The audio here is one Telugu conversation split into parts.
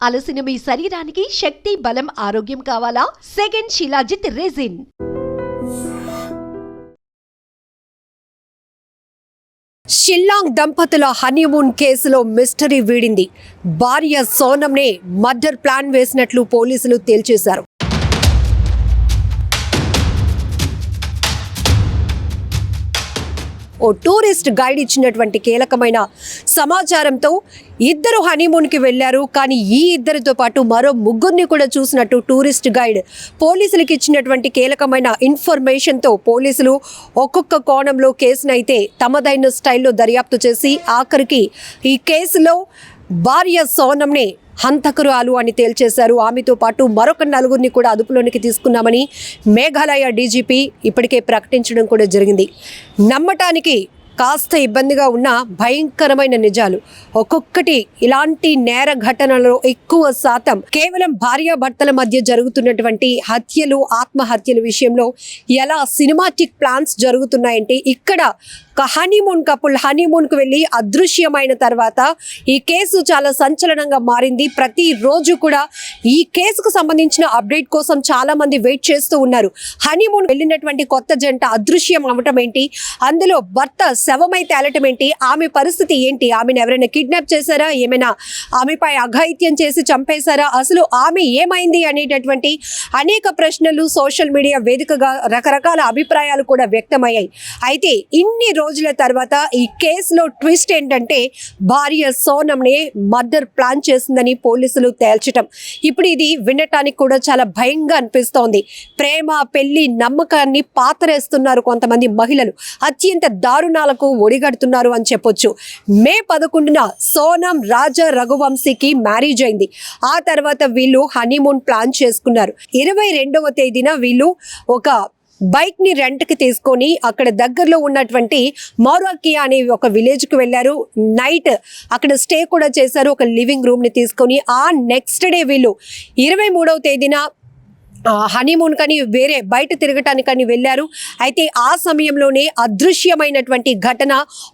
అలసిన మీ శరీరానికి శక్తి, బలం, ఆరోగ్యం కావాలా? Second shilajit resin. షిల్లాంగ్ దంపతుల హనీమూన్ కేసులో మిస్టరీ వీడింది. భార్య సోనంనే మర్డర్ ప్లాన్ వేసినట్లు పోలీసులు తేల్చేశారు. ఓ టూరిస్ట్ గైడ్ ఇచ్చినటువంటి కీలకమైన సమాచారంతో ఇద్దరు హనీమూన్కి వెళ్లారు. కానీ ఈ ఇద్దరితో పాటు మరో ముగ్గురిని కూడా చూసినట్టు టూరిస్ట్ గైడ్ పోలీసులకు ఇచ్చినటువంటి కీలకమైన ఇన్ఫర్మేషన్తో పోలీసులు ఒక్కొక్క కోణంలో కేసునైతే తమదైన స్టైల్లో దర్యాప్తు చేసి ఆఖరికి ఈ కేసులో భార్య సోనంనే హంతకురాలు అని తేల్చేశారు. ఆమెతో పాటు మరొక నలుగురిని కూడా అదుపులోనికి తీసుకున్నామని మేఘాలయ డీజీపీ ఇప్పటికే ప్రకటించడం కూడా జరిగింది. నమ్మటానికి కాస్త ఇబ్బందిగా ఉన్న భయంకరమైన నిజాలు. ఒక్కొక్కటి ఇలాంటి నేర ఘటనలో ఎక్కువ శాతం కేవలం భార్యాభర్తల మధ్య జరుగుతున్నటువంటి హత్యలు, ఆత్మహత్యల విషయంలో ఎలా సినిమాటిక్ ప్లాన్స్ జరుగుతున్నాయంటే ఇక్కడ హనీమూన్ కపుల్ హనీమూన్కు వెళ్ళి అదృశ్యమైన తర్వాత ఈ కేసు చాలా సంచలనంగా మారింది. ప్రతిరోజు కూడా ఈ కేసుకు సంబంధించిన అప్డేట్ కోసం చాలా మంది వెయిట్ చేస్తూ ఉన్నారు. హనీమూన్ వెళ్ళినటువంటి కొత్త జంట అదృశ్యం అవ్వటం ఏంటి, అందులో భర్త శవమై తేలటం ఏంటి, ఆమె పరిస్థితి ఏంటి, ఆమెను ఎవరైనా కిడ్నాప్ చేశారా, ఏమైనా ఆమెపై అఘాయిత్యం చేసి చంపేశారా, అసలు ఆమె ఏమైంది అనేటటువంటి అనేక ప్రశ్నలు సోషల్ మీడియా వేదికగా రకరకాల అభిప్రాయాలు కూడా వ్యక్తమయ్యాయి. అయితే ఇన్ని రోజుల తర్వాత ఈ కేసులో ట్విస్ట్ ఏంటంటే భార్య సోనంనే మర్డర్ ప్లాన్ చేసిందని పోలీసులు తేల్చటం. ఇప్పుడు ఇది వినటానికి కూడా చాలా భయంగా అనిపిస్తోంది. ప్రేమ, పెళ్లి, నమ్మకాన్ని పాతరేస్తున్నారు కొంతమంది మహిళలు, అత్యంత దారుణాలకు ఒడిగడుతున్నారు అని చెప్పొచ్చు. మే 11న సోనం రాజా రఘువంశీకి మ్యారేజ్ అయింది. ఆ తర్వాత వీళ్ళు హనీమూన్ ప్లాన్ చేసుకున్నారు. 22వ తేదీన వీళ్ళు ఒక బైక్ ని రెంట్కి తీసుకొని అక్కడ దగ్గరలో ఉన్నటువంటి మౌరాకియా అనే ఒక విలేజ్ కి వెళ్ళారు. నైట్ అక్కడ స్టే కూడా చేశారు, ఒక లివింగ్ రూమ్ ని తీసుకొని. ఆ నెక్స్ట్ డే వీళ్ళు 23వ తేదీన హనీమూన్ కని వేరే బయట తిరగటానికని వెళ్ళారు. అయితే ఆ సమయంలోనే అదృశ్యమైనటువంటి ఘటన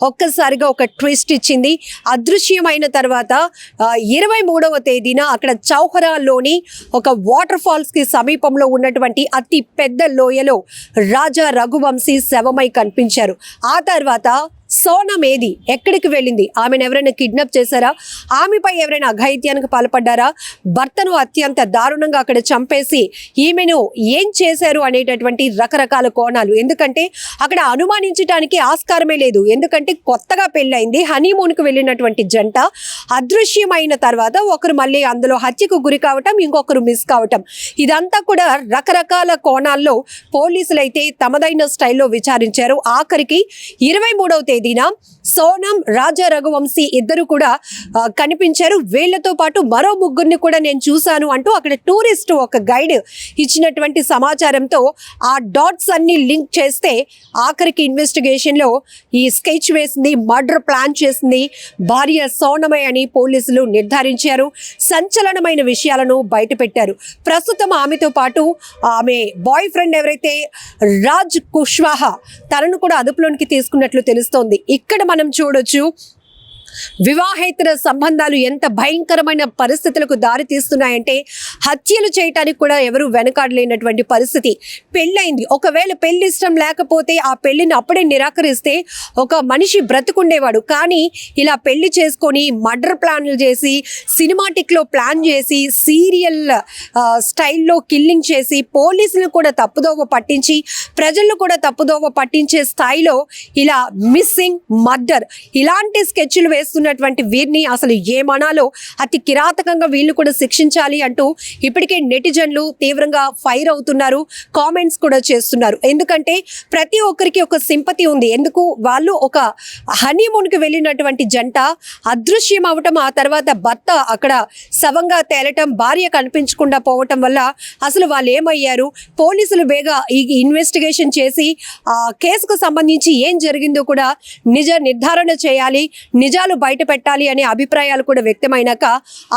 ఒక్కసారిగా ఒక ట్విస్ట్ ఇచ్చింది. అదృశ్యమైన తర్వాత 23వ తేదీన అక్కడ చౌహరాలోని ఒక వాటర్ ఫాల్స్ కి సమీపంలో ఉన్నటువంటి అతి పెద్ద లోయలో రాజా రఘువంశీ శవమై కనిపించారు. ఆ తర్వాత సోనం ఏది, ఎక్కడికి వెళ్ళింది, ఆమెను ఎవరైనా కిడ్నాప్ చేశారా, ఆమెపై ఎవరైనా అఘాయిత్యానికి పాల్పడ్డారా, భర్తను అత్యంత దారుణంగా అక్కడ చంపేసి ఈమెను ఏం చేశారు అనేటటువంటి రకరకాల కోణాలు. ఎందుకంటే అక్కడ అనుమానించడానికి ఆస్కారమే లేదు. ఎందుకంటే కొత్తగా పెళ్ళైంది, హనీమూన్కి వెళ్ళినటువంటి జంట అదృశ్యమైన తర్వాత ఒకరు మళ్ళీ అందులో హత్యకు గురి కావటం, ఇంకొకరు మిస్ కావటం, ఇదంతా కూడా రకరకాల కోణాల్లో పోలీసులు అయితే తమదైన స్టైల్లో విచారించారు. ఆఖరికి 23వ తేదీన సోనం, రాజా రఘువంశీ ఇద్దరు కూడా కనిపించారు. వీళ్లతో పాటు మరో ముగ్గురిని కూడా నేను చూశాను అంటూ అక్కడ టూరిస్ట్ ఒక గైడ్ ఇచ్చినటువంటి సమాచారంతో ఆ డాట్స్ అన్ని లింక్ చేస్తే ఆఖరికి ఇన్వెస్టిగేషన్ లో ఈ స్కెచ్ వేసింది, మర్డర్ ప్లాన్ చేసింది భార్య సోనమే అని పోలీసులు నిర్ధారించారు. సంచలనమైన విషయాలను బయట పెట్టారు. ప్రస్తుతం ఆమెతో పాటు ఆమె బాయ్ ఫ్రెండ్ ఎవరైతే రాజ్ కుష్వాహా, తనను కూడా అదుపులోనికి తీసుకున్నట్లు తెలుస్తోంది. ఇక్కడ మనం చూడొచ్చు వివాహేతర సంబంధాలు ఎంత భయంకరమైన పరిస్థితులకు దారి తీస్తున్నాయంటే హత్యలు చేయటానికి కూడా ఎవరు వెనకాడలేనటువంటి పరిస్థితి. పెళ్ళైంది, ఒకవేళ పెళ్లి ఇష్టం లేకపోతే ఆ పెళ్లిని అప్పుడే నిరాకరిస్తే ఒక మనిషి బ్రతుకుండేవాడు. కానీ ఇలా పెళ్లి చేసుకొని మర్డర్ ప్లాన్లు చేసి, సినిమాటిక్లో ప్లాన్ చేసి, సీరియల్ స్టైల్లో కిల్లింగ్ చేసి, పోలీసులను కూడా తప్పుదోవ పట్టించి, ప్రజలను కూడా తప్పుదోవ పట్టించే స్థాయిలో ఇలా మిస్సింగ్, మర్డర్ ఇలాంటి స్కెచ్లు వేస్తున్నటువంటి వీరిని అసలు ఏమనాలో, అతి కిరాతకంగా వీళ్ళు కూడా శిక్షించాలి అంటూ ఇప్పటికే నెటిజన్లు తీవ్రంగా ఫైర్ అవుతున్నారు, కామెంట్స్ కూడా చేస్తున్నారు. ఎందుకంటే ప్రతి ఒక్కరికి ఒక సింపతి ఉంది. ఎందుకు, వాళ్ళు ఒక హనీమూన్కి వెళ్ళినటువంటి జంట అదృశ్యం అవటం, ఆ తర్వాత భర్త అక్కడ శవంగా తేలటం, భార్య కనిపించకుండా పోవటం వల్ల అసలు వాళ్ళు ఏమయ్యారు, పోలీసులు బేగా ఈ ఇన్వెస్టిగేషన్ చేసి ఆ కేసుకు సంబంధించి ఏం జరిగిందో కూడా నిజ నిర్ధారణ చేయాలి, నిజాలు నిజాలు బయట పెట్టాలి అనే అభిప్రాయాలు కూడా వ్యక్తమైనాక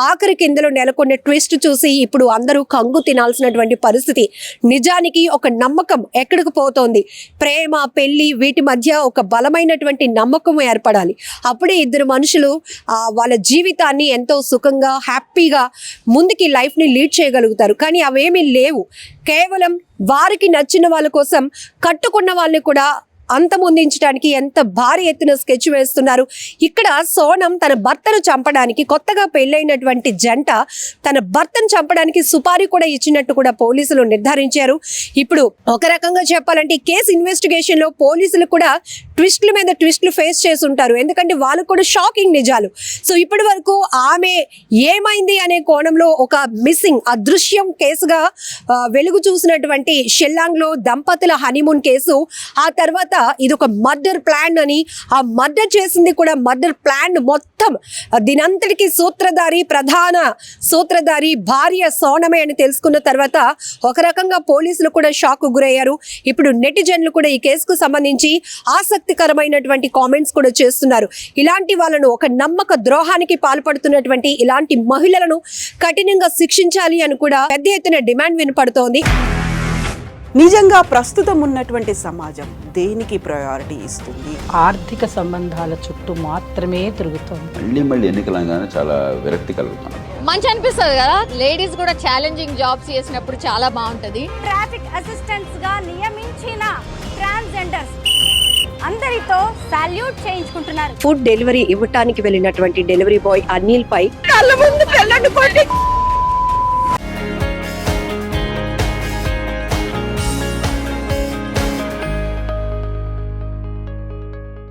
ఆఖరికి ఇందులో నెలకొన్న ట్విస్ట్ చూసి ఇప్పుడు అందరూ కంగు తినాల్సినటువంటి పరిస్థితి. నిజానికి ఒక నమ్మకం ఎక్కడికి పోతోంది? ప్రేమ, పెళ్లి వీటి మధ్య ఒక బలమైనటువంటి నమ్మకం ఏర్పడాలి. అప్పుడే ఇద్దరు మనుషులు వాళ్ళ జీవితాన్ని ఎంతో సుఖంగా, హ్యాపీగా ముందుకి లైఫ్ని లీడ్ చేయగలుగుతారు. కానీ అవేమీ లేవు. కేవలం వారికి నచ్చిన వాళ్ళ కోసం కట్టుకున్న వాళ్ళని కూడా అంతమొందించడానికి ఎంత భారీ ఎత్తున స్కెచ్ వేస్తున్నారు. ఇక్కడ సోనం తన భర్తను చంపడానికి, కొత్తగా పెళ్ళైనటువంటి జంట తన భర్తను చంపడానికి సుపారీ కూడా ఇచ్చినట్టు కూడా పోలీసులు నిర్ధారించారు. ఇప్పుడు ఒక రకంగా చెప్పాలంటే ఈ కేసు ఇన్వెస్టిగేషన్ లో పోలీసులు కూడా ట్విస్ట్ల మీద ట్విస్ట్లు ఫేస్ చేసి ఉంటారు. ఎందుకంటే వాళ్ళు కూడా షాకింగ్ నిజాలు. సో ఇప్పటి వరకు ఆమె ఏమైంది అనే కోణంలో ఒక మిస్సింగ్ అదృశ్యం కేసుగా వెలుగు చూసినటువంటి షెల్లాంగ్ లో దంపతుల హనీమూన్ కేసు, ఆ తర్వాత ఇది ఒక మర్డర్ ప్లాన్ అని, ఆ మర్డర్ చేసింది కూడా మర్డర్ ప్లాన్ మొత్తం దీనంతటికి ప్రధాన సూత్రధారి భార్య సోనమే అని తెలుసుకున్న తర్వాత ఒక రకంగా పోలీసులు కూడా షాక్ గురయ్యారు. ఇప్పుడు నెటిజన్లు కూడా ఈ కేసుకు సంబంధించి ఆసక్తికరమైనటువంటి కామెంట్స్ కూడా చేస్తున్నారు. ఇలాంటి వాళ్ళను, ఒక నమ్మక ద్రోహానికి పాల్పడుతున్నటువంటి ఇలాంటి మహిళలను కఠినంగా శిక్షించాలి అని కూడా పెద్ద ఎత్తున డిమాండ్ వినపడుతోంది. నిజంగా ప్రస్తుతం ఉన్నటువంటి సమాజం దేనికి ప్రయారిటీ ఇస్తుంది? ఆర్థిక సంబంధాల చుట్టూ మాత్రమే తిరుగుతోంది. మళ్ళీ ఎన్నికలంగానే చాలా విరక్తి కలుగుతున్నాం. మంచి అనిపిస్తుంది కదా, లేడీస్ కూడా ఛాలెంజింగ్ జాబ్స్ చేసినప్పుడు చాలా బాగుంటది. ట్రాఫిక్ అసిస్టెంట్స్ గా నియమించిన ట్రాన్స్జెండర్స్ అందరితో సాల్యూట్ చేయించుకుంటున్నారు. ఫుడ్ డెలివరీ ఇవ్వటానికి వెళ్ళినటువంటి డెలివరీ బాయ్ అనిల్ పై కళ్ళ ముందు